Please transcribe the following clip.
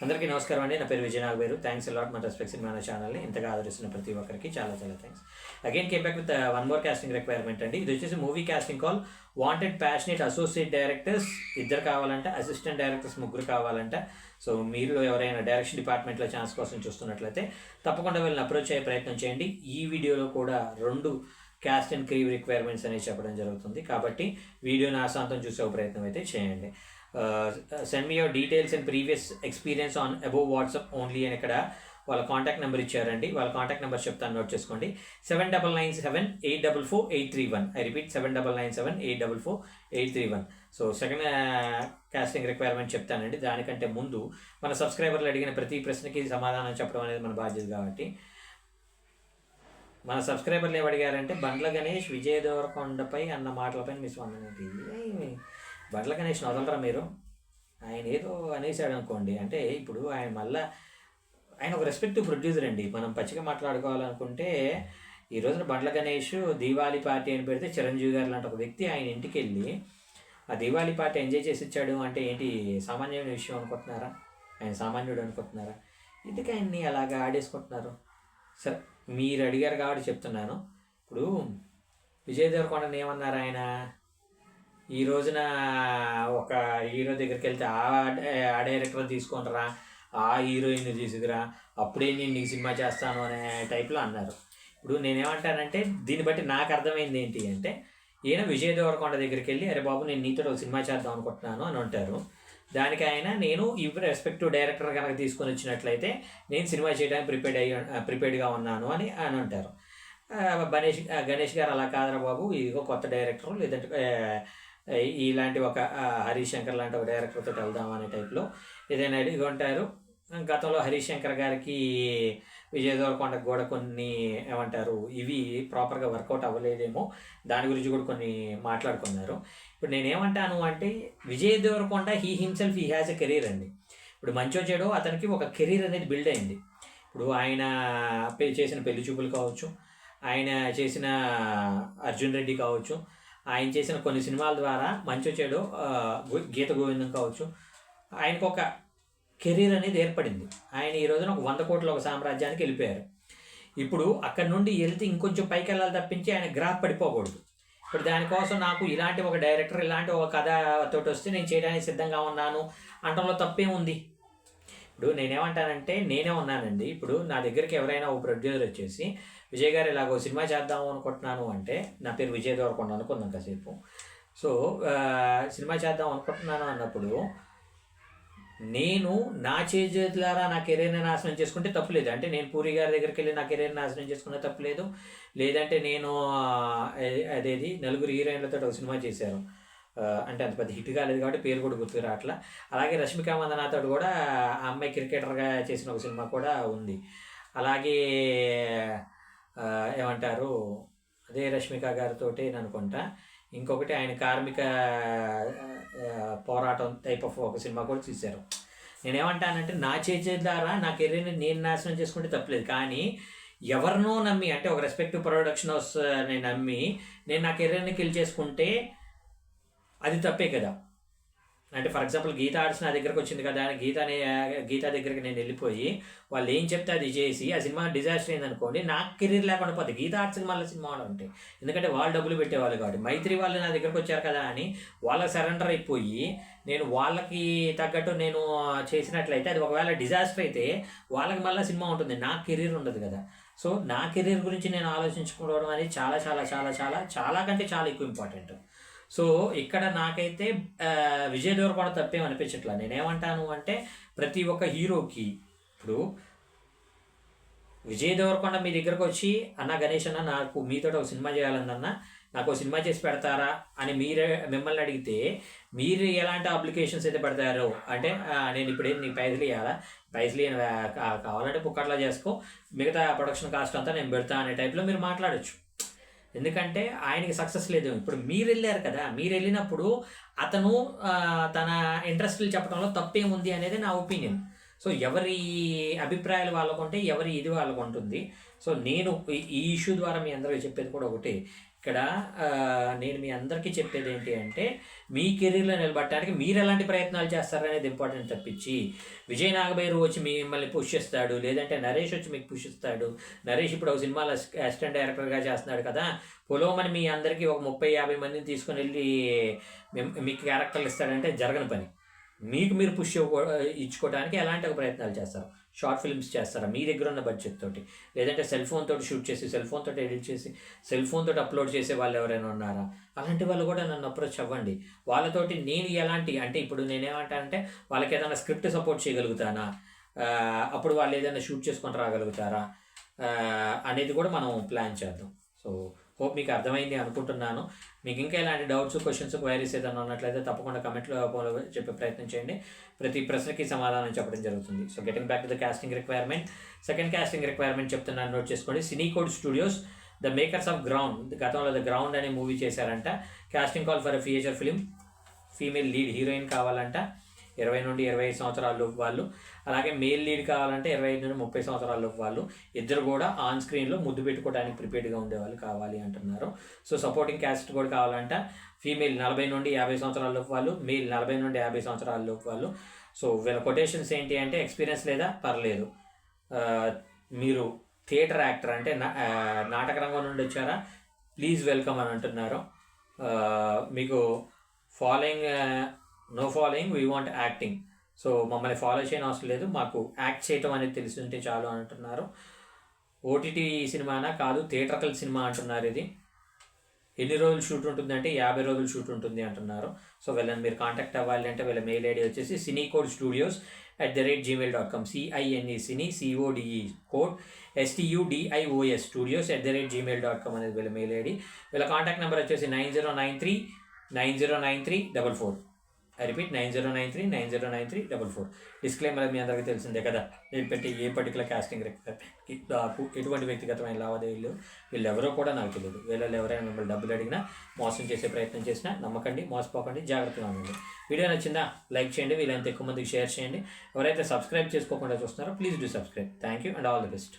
అందరికీ నమస్కారం అండి. నా పేరు విజయ్ నాగవేరు. థ్యాంక్స్ అలాట్ మన రెస్పెక్ట్స్ ఇన్ మన ఛానల్ని ఇంతగా ఆదరిస్తున్న ప్రతి ఒక్కరికి చాలా చాలా thanks. Again came back with one more casting requirement అండి. ఇది వచ్చేసి movie casting call. Wanted passionate associate directors 2 కావాలంట, అసిస్టెంట్ డైరెక్టర్స్ 3 కావాలంట. సో మీరు ఎవరైనా డైరెక్షన్ డిపార్ట్మెంట్లో ఛాన్స్ కోసం చూస్తున్నట్లయితే తప్పకుండా వీళ్ళని అప్రోచ్ అయ్యే ప్రయత్నం చేయండి. ఈ వీడియోలో కూడా 2 క్యాస్ట్ అండ్ క్రీవ్ రిక్వైర్మెంట్స్ అనేవి చెప్పడం జరుగుతుంది. కాబట్టి వీడియోని ఆశాంతం చూసే ప్రయత్నం అయితే చేయండి. Send me your details and previous experience on above WhatsApp only అని ఇక్కడ వాళ్ళ కాంటాక్ట్ నెంబర్ ఇచ్చారండి. వాళ్ళ కాంటాక్ట్ నెంబర్ చెప్తాను, నోట్ చేసుకోండి. 7997844831. I repeat 7997844831. So second casting requirement చెప్తానండి. దానికంటే ముందు మన సబ్స్క్రైబర్లు అడిగిన ప్రతి ప్రశ్నకి సమాధానం చెప్పడం అనేది మన బాధ్యత. కాబట్టి మన సబ్స్క్రైబర్లు ఏమడిగారంటే బండ్ల గణేష్ విజయ్ దేవరకొండపై అన్న మాటలపై మీ స్పందన. బండ్ల గణేష్ని వదలరా మీరు? ఆయన ఏదో అనేసాడు అనుకోండి, అంటే ఇప్పుడు ఆయన ఒక రెస్పెక్టివ్ ప్రొడ్యూసర్ అండి. మనం పచ్చిగా మాట్లాడుకోవాలనుకుంటే ఈ రోజున బండ్ల గణేష్ దీవాళీ పార్టీ అని పెడితే చిరంజీవి గారు లాంటి ఒక వ్యక్తి ఆయన ఇంటికి వెళ్ళి ఆ దీవాళీ పార్టీ ఎంజాయ్ చేసి ఇచ్చాడు అంటే ఏంటి సామాన్యమైన విషయం అనుకుంటున్నారా? ఆయన సామాన్యుడు అనుకుంటున్నారా? ఎందుకు ఆయన్ని అలాగా ఆడేసుకుంటున్నారు? సరే, మీరు అడిగారు కాబట్టి చెప్తున్నాను. ఇప్పుడు విజయ్ దేవరకొండని ఏమన్నారు ఆయన? ఈ రోజున ఒక హీరో దగ్గరికి వెళ్తే ఆ డైరెక్టర్ తీసుకుంటారా, ఆ హీరోయిన్ తీసుకురా, అప్పుడే నేను నీకు సినిమా చేస్తాను అనే టైప్లో అన్నారు. ఇప్పుడు నేనేమంటానంటే దీన్ని బట్టి నాకు అర్థమైంది ఏంటి అంటే, ఈయన విజయ్ దేవరకొండ దగ్గరికి వెళ్ళి అరే బాబు నేను నీతో ఒక సినిమా చేద్దాం అనుకుంటున్నాను అని అంటారు. దానికి ఆయన నేను ఈ రెస్పెక్టివ్ డైరెక్టర్ కనుక తీసుకొని వచ్చినట్లయితే నేను సినిమా చేయడానికి ప్రిపేర్డ్గా ఉన్నాను అని అంటారు. గణేష్ గారు అలా కాదరా బాబు, ఇదిగో కొత్త డైరెక్టర్, లేదంటే ఇలాంటి ఒక హరీష్ శంకర్ లాంటి ఒక డైరెక్టర్తో వెళ్దాం అనే టైప్లో ఏదైనా అడిగి ఉంటారు. గతంలో హరీష్ శంకర్ గారికి విజయ్ దేవరకొండకు కూడా కొన్ని ఏమంటారు ఇవి ప్రాపర్గా వర్కౌట్ అవ్వలేదేమో, దాని గురించి కూడా కొన్ని మాట్లాడుకున్నారు. ఇప్పుడు నేనేమంటాను అంటే Vijay Devarakonda himself has a career అండి. ఇప్పుడు మంచో చెడో అతనికి ఒక కెరీర్ అనేది బిల్డ్ అయింది. ఇప్పుడు ఆయన చేసిన పెళ్లి చూపులు కావచ్చు, ఆయన చేసిన అర్జున్ రెడ్డి కావచ్చు, ఆయన చేసిన కొన్ని సినిమాల ద్వారా మంచో చెడో గీత గోవిందం కావచ్చు, ఆయనకు ఒక కెరీర్ అనేది ఏర్పడింది. ఆయన ఈ రోజున ఒక 100 కోట్ల ఒక సామ్రాజ్యానికి వెళ్ళిపోయారు. ఇప్పుడు అక్కడి నుండి వెళ్తే ఇంకొంచెం పైకి వెళ్ళాలి తప్పించి ఆయన గ్రాఫ్ పడిపోకూడదు. ఇప్పుడు దానికోసం నాకు ఇలాంటి ఒక డైరెక్టర్, ఇలాంటి ఒక కథతోటి వస్తే నేను చేయడానికి సిద్ధంగా ఉన్నాను అంటంలో తప్పేముంది? ఇప్పుడు నేనేమంటానంటే నేనే ఉన్నానండి. ఇప్పుడు నా దగ్గరికి ఎవరైనా ఒక ప్రొడ్యూసర్ వచ్చేసి విజయ్ గారు ఇలాగో సినిమా చేద్దాము అనుకుంటున్నాను అంటే, నా పేరు విజయ్ దేవరకొండ అనుకుందాం కాసేపు. సో సినిమా చేద్దాం అనుకుంటున్నాను అన్నప్పుడు నేను నా చేతులారా నా కెరీర్ని నాశనం చేసుకుంటే తప్పులేదు. అంటే నేను పూరి గారి దగ్గరికి వెళ్ళి నా కెరీర్ నాశనం చేసుకునే తప్పులేదు. లేదంటే నేను అదేది నలుగురు హీరోయిన్లతో ఒక సినిమా చేశారు, అంటే అంత పెద్ద హిట్ కాలేదు కాబట్టి పేరు కూడా గుర్తుకు రావట్లా. అలాగే రష్మిక మందనాతో కూడా ఆ అమ్మాయి క్రికెటర్గా చేసిన ఒక సినిమా కూడా ఉంది. అలాగే ఏమంటారు అదే రష్మిక గారితో అనుకుంటా ఇంకొకటి ఆయన కార్మిక పోరాటం టైప్ ఆఫ్ ఒక సినిమా కూడా తీశారు. నేనేమంటానంటే నా చేసే ద్వారా నా కెరీర్ని నేను నాశనం చేసుకుంటే తప్పలేదు. కానీ ఎవరినో నమ్మి, అంటే ఒక రెస్పెక్టివ్ ప్రొడక్షన్ హౌస్ని నమ్మి నేను నా కెరీర్ని కిల్ చేసుకుంటే అది తప్పే కదా. అంటే ఫర్ ఎగ్జాంపుల్ గీత ఆర్ట్స్ నా దగ్గరకు వచ్చింది కదా, గీత దగ్గరికి నేను వెళ్ళిపోయి వాళ్ళు ఏం చెప్తే అది చేసి ఆ సినిమా డిజాస్టర్ అయింది అనుకోండి, నాకు కెరీర్ లేకుండా పోతే గీత ఆర్ట్స్కి మళ్ళీ సినిమా ఉంటాయి. ఎందుకంటే వాళ్ళు డబ్బులు పెట్టేవాళ్ళు కాబట్టి. మైత్రి వాళ్ళు నా దగ్గరకు వచ్చారు కదా అని వాళ్ళకి సరెండర్ అయిపోయి నేను వాళ్ళకి తగ్గట్టు నేను చేసినట్లయితే అది ఒకవేళ డిజాస్టర్ అయితే వాళ్ళకి మళ్ళీ సినిమా ఉంటుంది, నాకు కెరీర్ ఉండదు కదా. సో నా కెరీర్ గురించి నేను ఆలోచించుకోవడం అనేది చాలా చాలా చాలా చాలా చాలా కంటే చాలా ఎక్కువ ఇంపార్టెంట్. సో ఇక్కడ నాకైతే విజయ్ దేవరకొండ తప్పేం అనిపించట్లా. నేనేమంటాను అంటే ప్రతి ఒక్క హీరోకి ఇప్పుడు విజయ్ దేవరకొండ మీ దగ్గరకు వచ్చి అన్న గణేష్ అన్న నాకు మీతో ఒక సినిమా చేయాలన్న, నాకు సినిమా చేసి పెడతారా అని మిమ్మల్ని అడిగితే మీరు ఎలాంటి అప్లికేషన్స్ అయితే పెడతారో, అంటే నేను ఇప్పుడు నీకు పైసలు ఇవ్వాలా, పైసలు కావాలంటే పుక్కట్లా చేసుకో, మిగతా ప్రొడక్షన్ కాస్ట్ అంతా నేను పెడతా అనే టైప్లో మీరు మాట్లాడచ్చు. ఎందుకంటే ఆయనకి సక్సెస్ లేదు. ఇప్పుడు మీరు వెళ్ళారు కదా, మీరు వెళ్ళినప్పుడు అతను తన ఇంట్రెస్ట్లు చెప్పడంలో తప్పేముంది అనేది నా ఒపీనియన్. సో ఎవరి అభిప్రాయాలు వాళ్ళకు ఉంటే ఎవరి ఇది వాళ్ళకు ఉంటుంది. సో నేను ఈ ఇష్యూ ద్వారా మీ అందరికీ చెప్పేది కూడా ఒకటి, ఇక్కడ నేను మీ అందరికీ చెప్పేది ఏంటి అంటే మీ కెరీర్లో నిలబడటానికి మీరు ఎలాంటి ప్రయత్నాలు చేస్తారనేది ఇంపార్టెంట్ తప్పించి విజయ్ నాగభైరవ్ వచ్చి మిమ్మల్ని పుష్ చేస్తాడు, లేదంటే నరేష్ వచ్చి మీకు పుష్ ఇస్తాడు. నరేష్ ఇప్పుడు ఒక సినిమాలో అసిస్టెంట్ డైరెక్టర్గా చేస్తున్నాడు కదా, పొలోమని మీ అందరికీ ఒక 30-50 మందిని తీసుకొని వెళ్ళి మీకు క్యారెక్టర్లు ఇస్తాడంటే జరగని పని. మీకు మీరు పుష్ ఇచ్చుకోవడానికి ఎలాంటి ఒక ప్రయత్నాలు చేస్తారు? షార్ట్ ఫిల్మ్స్ చేస్తారా మీ దగ్గర ఉన్న బడ్జెట్ తోటి, లేదంటే సెల్ ఫోన్ తోటి షూట్ చేసి సెల్ ఫోన్ తోటి ఎడిట్ చేసి సెల్ ఫోన్ తోటి అప్లోడ్ చేసే వాళ్ళు ఎవరైనా ఉన్నారా? అలాంటి వాళ్ళు కూడా నన్ను అప్రోచ్ అవ్వండి. వాళ్ళతోటి నేను ఎలాంటి అంటే ఇప్పుడు నేనేమంటానంటే వాళ్ళకి ఏదైనా స్క్రిప్ట్ సపోర్ట్ చేయగలుగుతానా, అప్పుడు వాళ్ళు ఏదైనా షూట్ చేసుకొని రాగలుగుతారా అనేది కూడా మనం ప్లాన్ చేద్దాం. సో హోప్ మీకు అర్థమైంది అనుకుంటున్నాను. మీకు ఇంకా ఇలాంటి డౌట్స్, క్వశ్చన్స్, క్వైరీస్ ఏదైనా ఉన్నట్లయితే తప్పకుండా కమెంట్లో చెప్పే ప్రయత్నం చేయండి. ప్రతి ప్రశ్నకి సమాధానం చెప్పడం జరుగుతుంది. So getting back to the casting requirement, second casting requirement చెప్తున్నాను, నోట్ చేసుకోండి. Cinecode studios, the makers of ground, గతంలో ద గ్రౌండ్ అనే మూవీ చేశారంట. Casting call for a feature film, female lead heroine కావాలంట, 20 నుండి 25 సంవత్సరాల వాళ్ళు. అలాగే మేల్ లీడ్ కావాలంటే 25 నుండి 30 సంవత్సరాల వాళ్ళు. ఇద్దరు కూడా ఆన్ స్క్రీన్లో ముద్దు పెట్టుకోవడానికి ప్రిపేర్డ్గా ఉండేవాళ్ళు కావాలి అంటున్నారు. సో సపోర్టింగ్ క్యాస్ట్ కూడా కావాలంట. ఫీమేల్ 40 నుండి 50 సంవత్సరాల వాళ్ళు, మేల్ 40 నుండి 50 సంవత్సరాల వాళ్ళు. సో వీళ్ళ కొటేషన్స్ ఏంటి అంటే ఎక్స్పీరియన్స్ లేదా పర్లేదు, మీరు థియేటర్ యాక్టర్ అంటే నాటక రంగం నుండి వచ్చారా, ప్లీజ్ వెల్కమ్ అని అంటున్నారు. మీకు following, no following, we want acting. So మమ్మల్ని ఫాలో చేయని అవసరం లేదు, మాకు యాక్ట్ చేయటం అనేది తెలిసి ఉంటే చాలు అంటున్నారు. ఓటీటీ సినిమానా కాదు, థియేటర్కల్ సినిమా అంటున్నారు. ఇది ఎన్ని రోజులు షూట్ ఉంటుంది అంటే 50 రోజులు షూట్ ఉంటుంది అంటున్నారు. సో వీళ్ళని మీరు కాంటాక్ట్ అవ్వాలి అంటే వీళ్ళ మెయిల్ ఐడి వచ్చేసి cinecodestudios@gmail.com, CINE సినీ CODE కోడ్ STUDIOS studios@gmail.com అనేది వీళ్ళ మెయిల్ ఐడి. వీళ్ళ కాంటాక్ట్ నెంబర్ వచ్చేసి 9093 ఐ రిపీట్ 9093 డిస్క్లైమర్ మీ అందరికీ తెలిసిందే కదా. నేను పెట్టి ఏ పర్టికులర్ కాస్టింగ్ రిక్వైర్మెంట్కి నాకు ఎటువంటి వ్యక్తిగతమైన లావాదేవీలు వీళ్ళెవరో కూడా నాకు తెలియదు. వీళ్ళలో ఎవరైనా మిమ్మల్ని డబ్బులు అడిగినా, మోసం చేసే ప్రయత్నం చేసినా నమ్మకండి, మోసపోకండి, జాగ్రత్తగా ఉండండి. వీడియో నచ్చిందా లైక్ చేయండి, వీళ్ళంత ఎక్కువ మందికి షేర్ చేయండి. ఎవరైతే సబ్స్క్రైబ్ చేసుకోకుండా చూస్తున్నారో please do subscribe. Thank you and all the best.